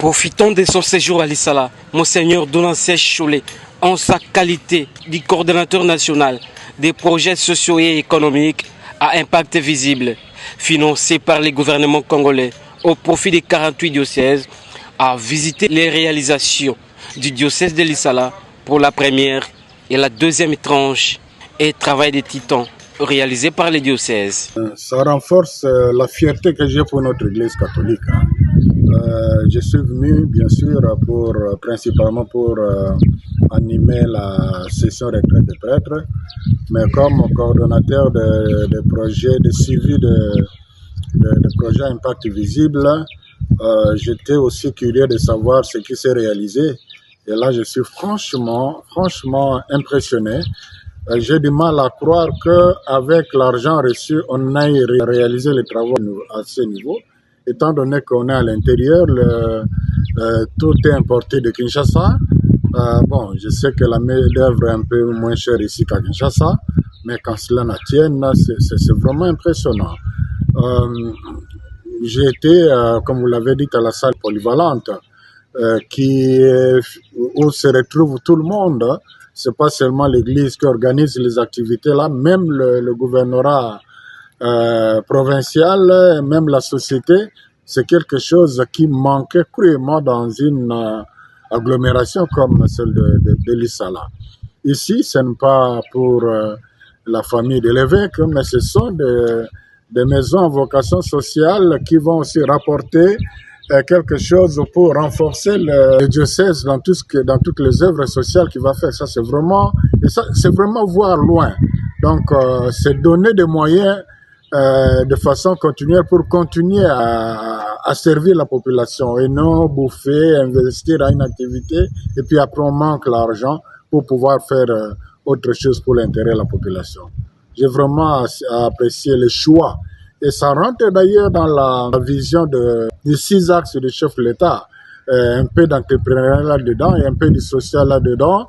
Profitant de son séjour à l'Issala, Monseigneur Donancé Cholet, en sa qualité de coordonnateur national des projets sociaux et économiques à impact visible, financés par les gouvernements congolais au profit des 48 diocèses, a visité les réalisations du diocèse de l'Issala pour la première et la deuxième tranche et travail des titans réalisés par les diocèses. Ça renforce la fierté que j'ai pour notre Église catholique. Je suis venu bien sûr principalement pour animer la session retraite des prêtres, mais comme coordonnateur de projets de suivi de projets à impact visible, j'étais aussi curieux de savoir ce qui s'est réalisé. Et là, je suis franchement impressionné. J'ai du mal à croire qu'avec l'argent reçu, on aille réaliser les travaux à ce niveau. Étant donné qu'on est à l'intérieur, tout est importé de Kinshasa. Je sais que la main-d'œuvre est un peu moins chère ici qu'à Kinshasa, mais quand cela n'en tienne, c'est vraiment impressionnant. J'ai été, comme vous l'avez dit, à la salle polyvalente, où se retrouve tout le monde. C'est pas seulement l'Église qui organise les activités là, même le gouvernorat provincial, même la société, c'est quelque chose qui manquait cruellement dans une agglomération comme celle de l'Issala. Ici, ce n'est pas pour la famille de l'évêque, mais ce sont des maisons à vocation sociale qui vont aussi rapporter quelque chose pour renforcer le diocèse dans toutes les œuvres sociales qu'il va faire. Ça, c'est vraiment voir loin. Donc, c'est donner des moyens de façon continuelle pour continuer à servir la population et non bouffer, investir à une activité et puis après on manque l'argent pour pouvoir faire autre chose pour l'intérêt de la population. J'ai vraiment apprécié le choix et ça rentre d'ailleurs dans la vision des 6 axes du chef de l'État, un peu d'entrepreneuriat là-dedans et un peu du social là-dedans.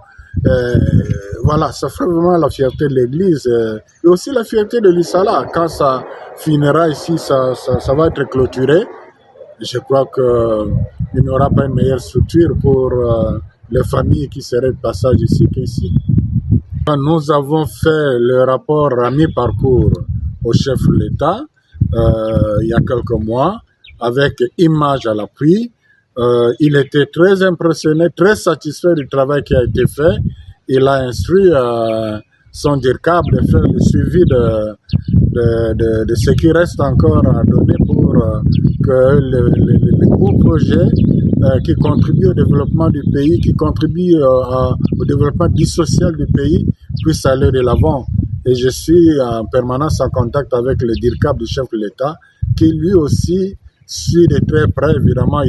Voilà, ça ferait vraiment la fierté de l'Église et aussi la fierté de l'Issala. Quand ça finira ici, ça va être clôturé. Je crois qu'il n'y aura pas une meilleure structure pour les familles qui seraient de passage ici qu'ici. Nous avons fait le rapport à mi-parcours au chef de l'État il y a quelques mois avec images à l'appui. Il était très impressionné, très satisfait du travail qui a été fait. Il a instruit son DIRCAB de faire le suivi de ce qui reste encore à donner pour que les beaux projets qui contribuent au développement du pays, qui contribuent au développement du social du pays puissent aller de l'avant. Et je suis en permanence en contact avec le DIRCAB du chef de l'État qui lui aussi suit de très près. Évidemment,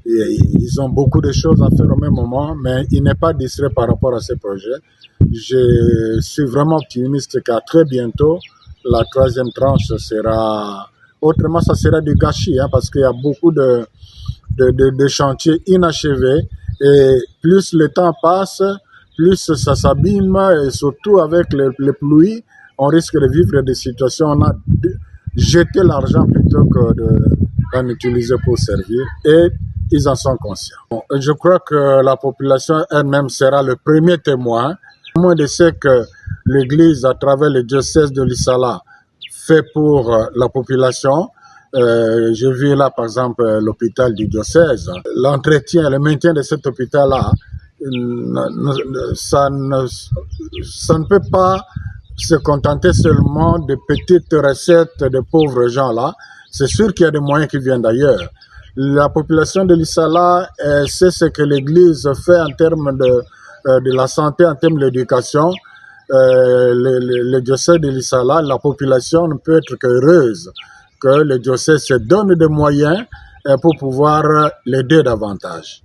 ils ont beaucoup de choses à faire au même moment, mais il n'est pas distrait par rapport à ces projets. Je suis vraiment optimiste qu'à très bientôt, la 3e tranche sera... Autrement, ça sera du gâchis, parce qu'il y a beaucoup de chantiers inachevés. Et plus le temps passe, plus ça s'abîme, et surtout avec les pluies, on risque de vivre des situations où on a jeté l'argent plutôt que d'en utiliser pour servir. Et ils en sont conscients. Je crois que la population elle-même sera le premier témoin. Moi, je sais que l'Église, à travers le diocèse de l'Issala, fait pour la population. J'ai vu là, par exemple, l'hôpital du diocèse. L'entretien, le maintien de cet hôpital-là, ça ne peut pas se contenter seulement de petites recettes de pauvres gens-là. C'est sûr qu'il y a des moyens qui viennent d'ailleurs. La population de l'Issala sait ce que l'Église fait en termes de la santé, en termes de l'éducation. Le diocèse de l'Issala, la population ne peut être qu'heureuse que le diocèse se donne des moyens pour pouvoir l'aider davantage.